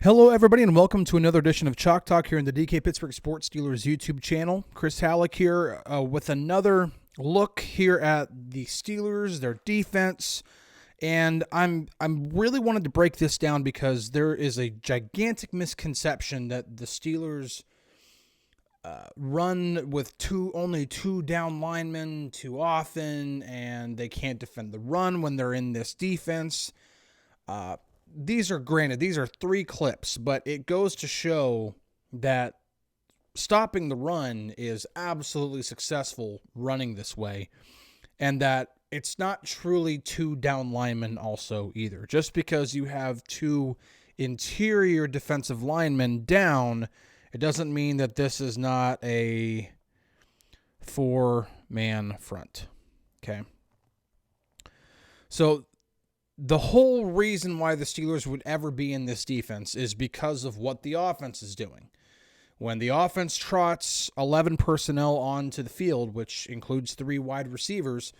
Hello, everybody, and welcome to another edition of Chalk Talk here in the DK Pittsburgh Sports Steelers YouTube channel. Chris Halicke here with another look here at the Steelers, their defense, and I'm really wanted to break this down because there is a gigantic misconception that the Steelers run with only two down linemen too often, and they can't defend the run when they're in this defense. These are 3 clips, but it goes to show that stopping the run is absolutely successful running this way, and that it's not truly 2 down linemen also either. Just because you have 2 interior defensive linemen down, it doesn't mean that this is not a 4-man front. Okay. So the whole reason why the Steelers would ever be in this defense is because of what the offense is doing. When the offense trots 11 personnel onto the field, which includes 3 wide receivers,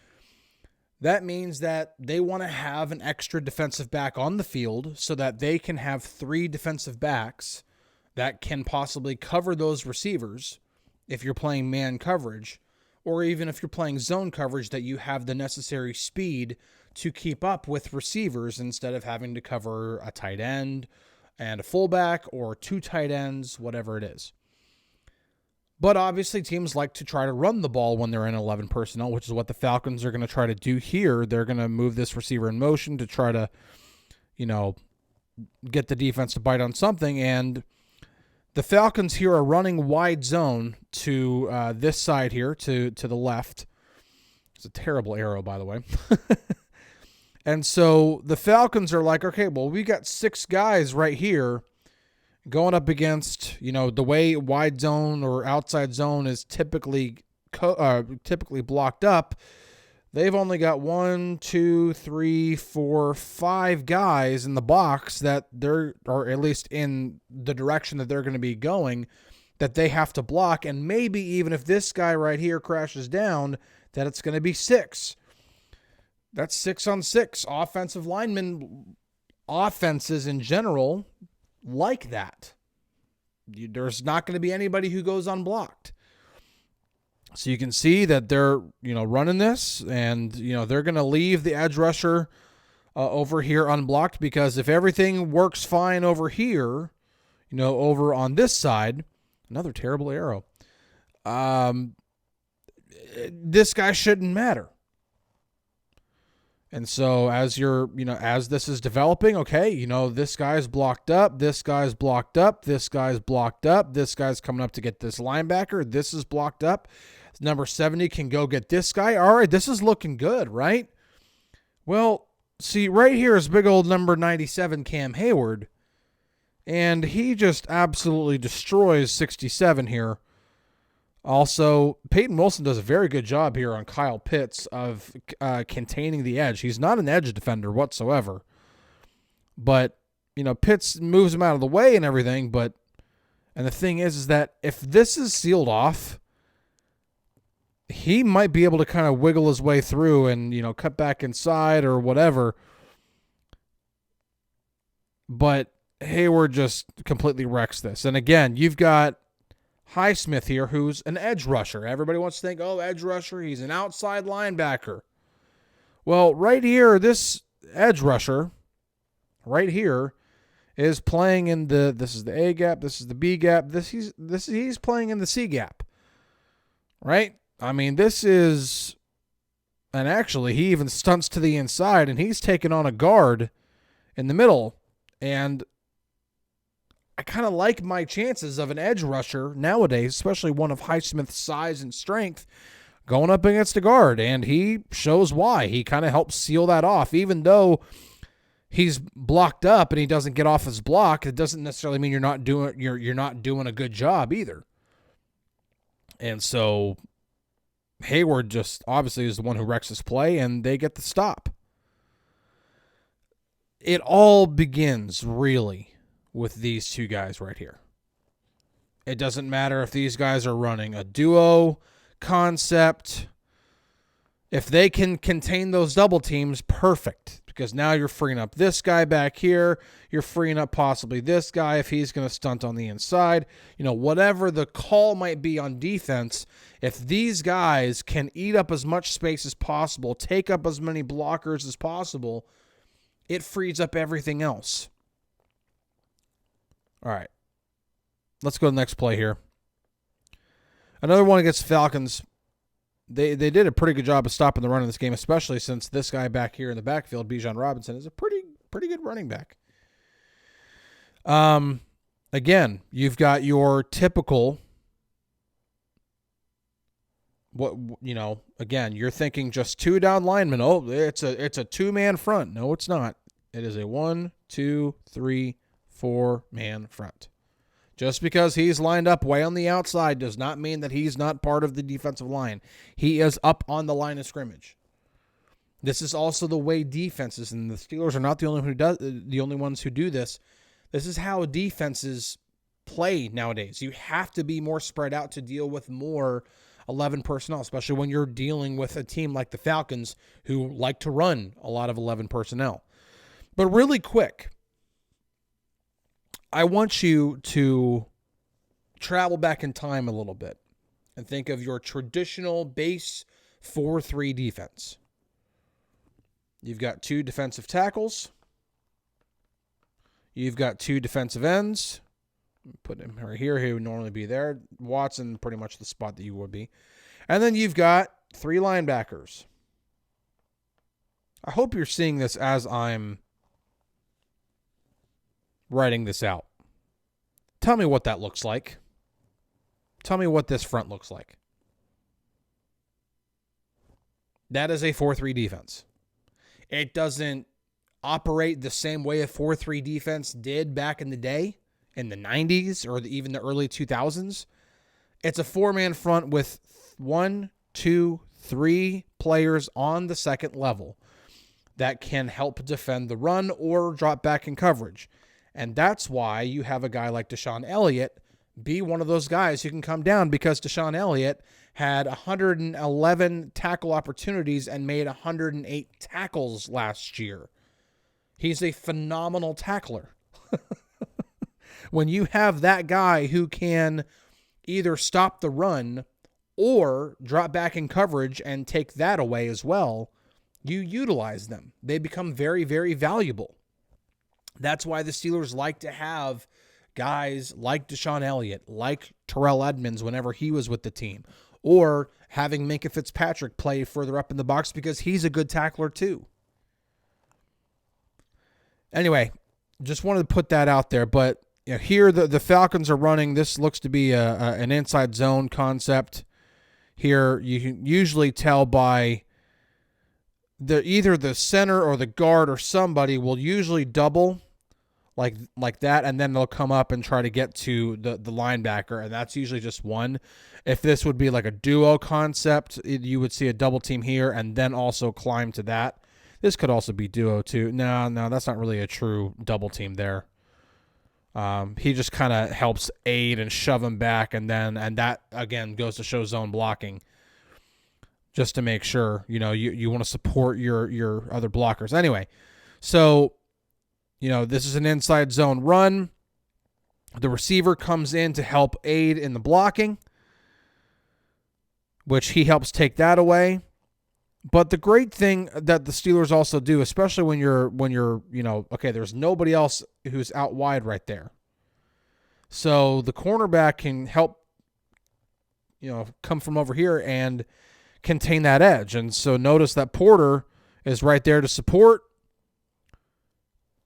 that means that they want to have an extra defensive back on the field so that they can have 3 defensive backs that can possibly cover those receivers if you're playing man coverage, or even if you're playing zone coverage, that you have the necessary speed to keep up with receivers instead of having to cover a tight end and a fullback or 2 tight ends, whatever it is. But obviously teams like to try to run the ball when they're in 11 personnel, which is what the Falcons are going to try to do here. They're going to move this receiver in motion to try to, get the defense to bite on something. And the Falcons here are running wide zone to this side here, to the left. It's a terrible arrow, by the way. And so the Falcons are like, okay, well, we got 6 guys right here going up against, the way wide zone or outside zone is typically blocked up. They've only got 1, 2, 3, 4, 5 guys in the box that or at least in the direction that they're going to be going, that they have to block. And maybe even if this guy right here crashes down, that it's going to be 6. That's 6 on 6. Offensive linemen, offenses in general, like that. There's not going to be anybody who goes unblocked. So you can see that they're, running this, and, they're going to leave the edge rusher over here unblocked, because if everything works fine over here, over on this side, another terrible arrow, this guy shouldn't matter. And so as as this is developing, okay, this guy's blocked up, this guy's blocked up, this guy's blocked up, this guy's coming up to get this linebacker, this is blocked up. Number 70 can go get this guy. All right, this is looking good, right? Well, see, right here is big old number 97 Cam Hayward, and he just absolutely destroys 67 here. Also, Peyton Wilson does a very good job here on Kyle Pitts of containing the edge. He's not an edge defender whatsoever. But, Pitts moves him out of the way and everything. And the thing is that if this is sealed off, he might be able to kind of wiggle his way through and, cut back inside or whatever. But Hayward just completely wrecks this. And again, you've got Highsmith here, who's an edge rusher. Everybody wants to think, edge rusher, he's an outside linebacker. Well, right here, this edge rusher, right here, is playing in this is the A gap, this is the B gap, he's playing in the C gap. Right? I mean, and actually, he even stunts to the inside, and he's taking on a guard in the middle. And I kind of like my chances of an edge rusher nowadays, especially one of Highsmith's size and strength, going up against a guard, and he shows why. He kind of helps seal that off. Even though he's blocked up and he doesn't get off his block, it doesn't necessarily mean you're not doing a good job either. And so Hayward just obviously is the one who wrecks his play, and they get the stop. It all begins really with these 2 guys right here. It doesn't matter if these guys are running a duo concept, If they can contain those double teams, perfect. Because now you're freeing up this guy back here. You're freeing up possibly this guy if he's going to stunt on the inside. Whatever the call might be on defense, if these guys can eat up as much space as possible, take up as many blockers as possible, it frees up everything else. All right. Let's go to the next play here. Another one against the Falcons. They did a pretty good job of stopping the run in this game, especially since this guy back here in the backfield, Bijan Robinson, is a pretty good running back. Again, you've got your typical, again, you're thinking just 2 down linemen. Oh, it's a 2-man front. No, it's not. It is a 1, 2, 3, 4-man front. Just because he's lined up way on the outside does not mean that he's not part of the defensive line. He is up on the line of scrimmage. This is also the way defenses, and the Steelers are not the only ones who do this. This is how defenses play nowadays. You have to be more spread out to deal with more 11 personnel, especially when you're dealing with a team like the Falcons who like to run a lot of 11 personnel. But really quick, I want you to travel back in time a little bit and think of your traditional base 4-3 defense. You've got 2 defensive tackles. You've got 2 defensive ends. Put him right here. He would normally be there. Watson, pretty much the spot that you would be. And then you've got 3 linebackers. I hope you're seeing this as I'm writing this out. Tell me what that looks like. Tell me what this front looks like. That is a 4-3 defense. It doesn't operate the same way a 4-3 defense did back in the day, in the 90s or even the early 2000s. It's a 4-man front with 1, 2, 3 players on the second level that can help defend the run or drop back in coverage. And that's why you have a guy like Deshaun Elliott be one of those guys who can come down, because Deshaun Elliott had 111 tackle opportunities and made 108 tackles last year. He's a phenomenal tackler. When you have that guy who can either stop the run or drop back in coverage and take that away as well, you utilize them. They become very, very valuable. That's why the Steelers like to have guys like Deshaun Elliott, like Terrell Edmunds whenever he was with the team, or having Minkah Fitzpatrick play further up in the box because he's a good tackler too. Anyway, just wanted to put that out there. But here the Falcons are running. This looks to be an inside zone concept. Here you can usually tell by either the center or the guard or somebody will usually double like that, and then they'll come up and try to get to the linebacker, and that's usually just one. If this would be like a duo concept, you would see a double team here and then also climb to that. This could also be duo too. No, that's not really a true double team there. He just kind of helps aid and shove him back, and that again goes to show zone blocking, just to make sure you want to support your other blockers. Anyway, so this is an inside zone run. The receiver comes in to help aid in the blocking, which he helps take that away. But the great thing that the Steelers also do, especially when you're okay, there's nobody else who's out wide right there. So the cornerback can help, come from over here and contain that edge. And so notice that Porter is right there to support.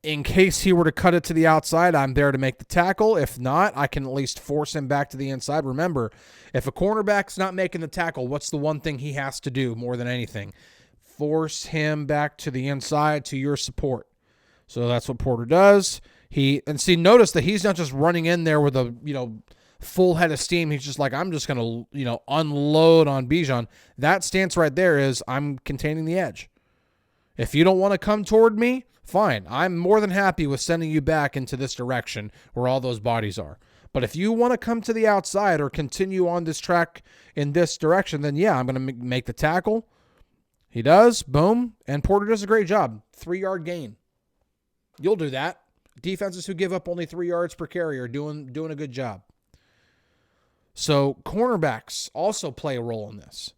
In case he were to cut it to the outside, I'm there to make the tackle. If not, I can at least force him back to the inside. Remember, if a cornerback's not making the tackle, what's the one thing he has to do more than anything? Force him back to the inside to your support. So that's what Porter does. Notice that he's not just running in there with a, full head of steam. He's just like, I'm just going to, unload on Bijan. That stance right there is I'm containing the edge. If you don't want to come toward me, fine. I'm more than happy with sending you back into this direction where all those bodies are. But if you want to come to the outside or continue on this track in this direction, then yeah, I'm going to make the tackle. He does. Boom. And Porter does a great job. 3-yard gain. You'll do that. Defenses who give up only 3 yards per carry are doing a good job. So cornerbacks also play a role in this.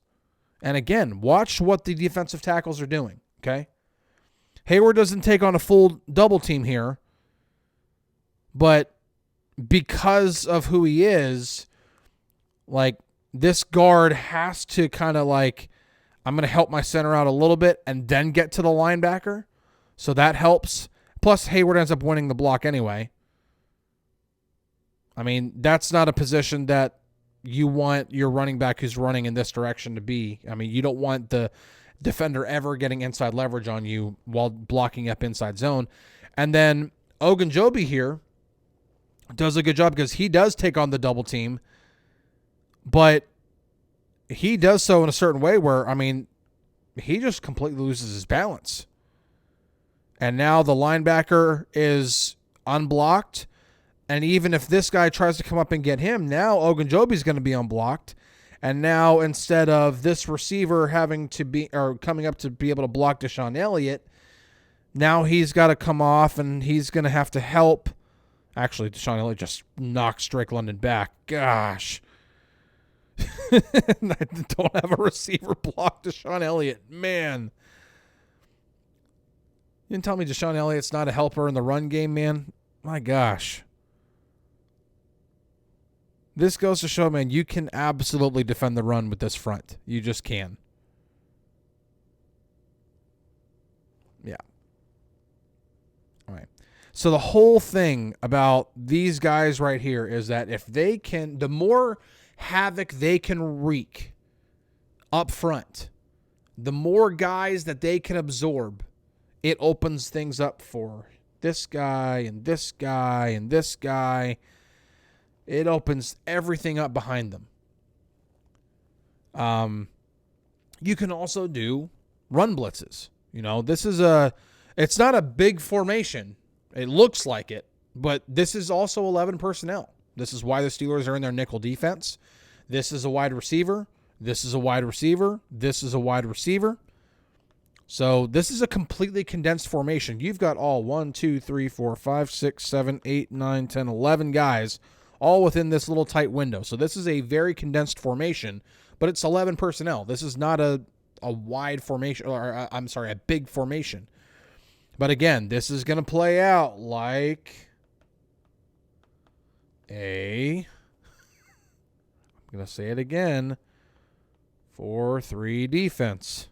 And again, watch what the defensive tackles are doing, okay? Hayward doesn't take on a full double team here, but because of who he is, like, this guard has to kind of like, I'm going to help my center out a little bit and then get to the linebacker. So that helps. Plus, Hayward ends up winning the block anyway. I mean, that's not a position that you want your running back who's running in this direction to be. I mean, you don't want the defender ever getting inside leverage on you while blocking up inside zone. And then Ogunjobi here does a good job because he does take on the double team, but he does so in a certain way where, I mean, he just completely loses his balance. And now the linebacker is unblocked. And even if this guy tries to come up and get him, now Ogunjobi is going to be unblocked. And now instead of this receiver having to be, or coming up to be able to block Deshaun Elliott, now he's got to come off and he's going to have to help. Actually, Deshaun Elliott just knocked Drake London back. Gosh. I don't have a receiver block Deshaun Elliott. Man. You didn't tell me Deshaun Elliott's not a helper in the run game, man? My gosh. This goes to show, man, you can absolutely defend the run with this front. You just can. Yeah. All right. So the whole thing about these guys right here is that if they can, the more havoc they can wreak up front, the more guys that they can absorb, it opens things up for this guy and this guy and this guy. It opens everything up behind them. You can also do run blitzes. You know, it's not a big formation. It looks like it, but this is also 11 personnel. This is why the Steelers are in their nickel defense. This is a wide receiver. This is a wide receiver. This is a wide receiver. So this is a completely condensed formation. You've got all 1, 2, 3, 4, 5, 6, 7, 8, 9, 10, 11 guys all within this little tight window. So this is a very condensed formation, but it's 11 personnel. This is not a wide formation, or a big formation. But again, this is going to play out like I'm going to say it again, 4-3 defense.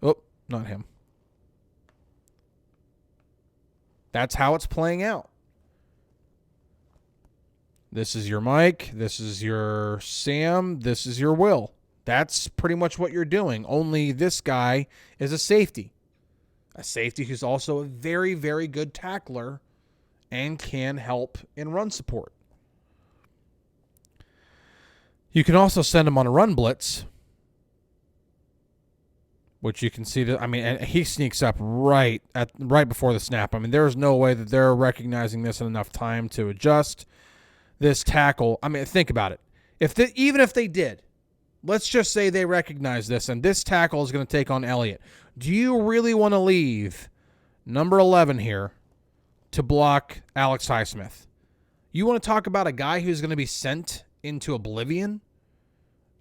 Oh, not him. That's how it's playing out. This is your Mike. This is your Sam. This is your Will. That's pretty much what you're doing. Only this guy is a safety. A safety who's also a very, very good tackler and can help in run support. You can also send him on a run blitz, which you can see that, I mean, and he sneaks up right before the snap. I mean, there's no way that they're recognizing this in enough time to adjust this tackle. I mean, think about it. Even if they did, let's just say they recognize this and this tackle is going to take on Elliott. Do you really want to leave number 11 here to block Alex Highsmith? You want to talk about a guy who's going to be sent into oblivion?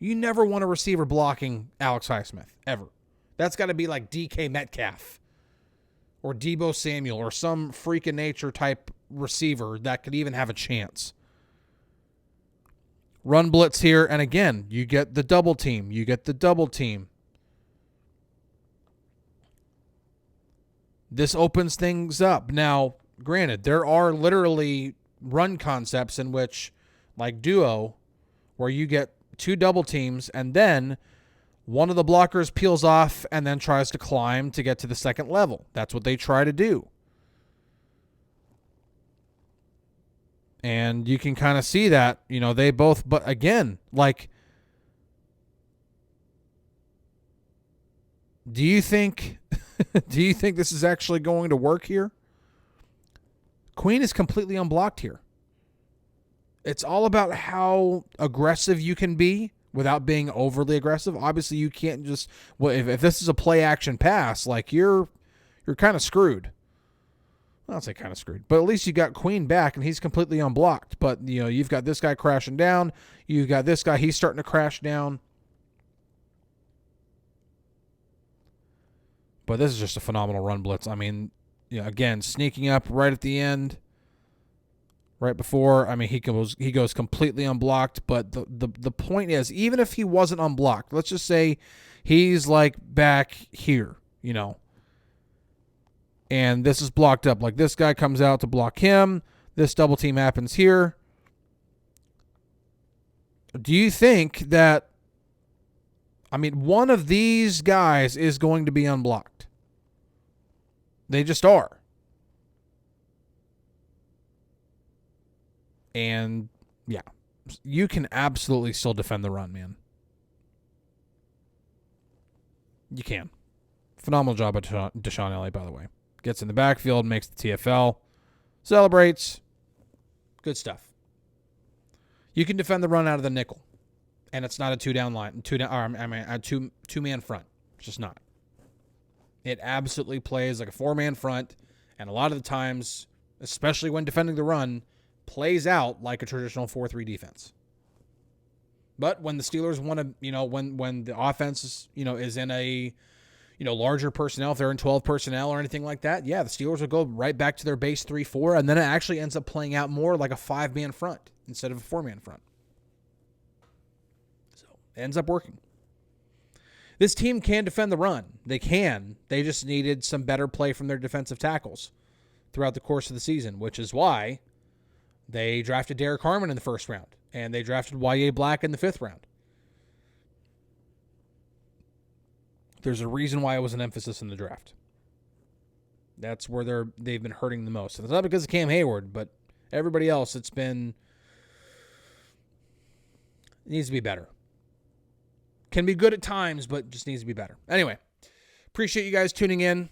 You never want a receiver blocking Alex Highsmith, ever. That's got to be like DK Metcalf or Deebo Samuel or some freak of nature type receiver that could even have a chance. Run blitz here, and again, you get the double team. This opens things up. Now, granted, there are literally run concepts in which, like duo, where you get 2 double teams, and then one of the blockers peels off and then tries to climb to get to the second level. That's what they try to do. And you can kind of see that, you know, they both, but again, like, do you think this is actually going to work here? Queen is completely unblocked here. It's all about how aggressive you can be without being overly aggressive. Obviously, you can't just, well, if this is a play action pass, like you're kind of screwed. I'll say kind of screwed, but at least you got Queen back and he's completely unblocked. But you've got this guy crashing down. You've got this guy, he's starting to crash down. But this is just a phenomenal run blitz. I mean, again, sneaking up right at the end, right before. I mean, he goes completely unblocked. But the point is, even if he wasn't unblocked, let's just say he's like back here, and this is blocked up. Like this guy comes out to block him. This double team happens here. Do you think that, one of these guys is going to be unblocked? They just are. And, yeah, you can absolutely still defend the run, man. You can. Phenomenal job by Deshaun Elliott, by the way. Gets in the backfield, makes the TFL, celebrates. Good stuff. You can defend the run out of the nickel, and it's not a a two-man front. It's just not. It absolutely plays like a four-man front, and a lot of the times, especially when defending the run, plays out like a traditional 4-3 defense. But when the Steelers want to, when the offense is in a larger personnel, if they're in 12 personnel or anything like that, yeah, the Steelers will go right back to their base 3-4, and then it actually ends up playing out more like a 5-man front instead of a 4-man front. So it ends up working. This team can defend the run. They can. They just needed some better play from their defensive tackles throughout the course of the season, which is why they drafted Derek Harmon in the first round, and they drafted Y.A. Black in the 5th round. There's a reason why it was an emphasis in the draft. That's where they've been hurting the most. And it's not because of Cam Hayward, but everybody else, it needs to be better. Can be good at times, but just needs to be better. Anyway, appreciate you guys tuning in.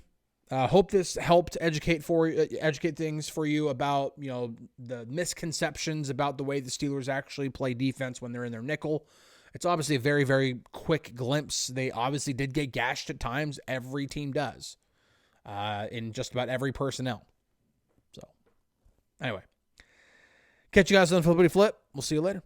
Hope this helped educate things for you about the misconceptions about the way the Steelers actually play defense when they're in their nickel. It's obviously a very, very quick glimpse. They obviously did get gashed at times. Every team does in just about every personnel. So, anyway. Catch you guys on Flippity Flip. We'll see you later.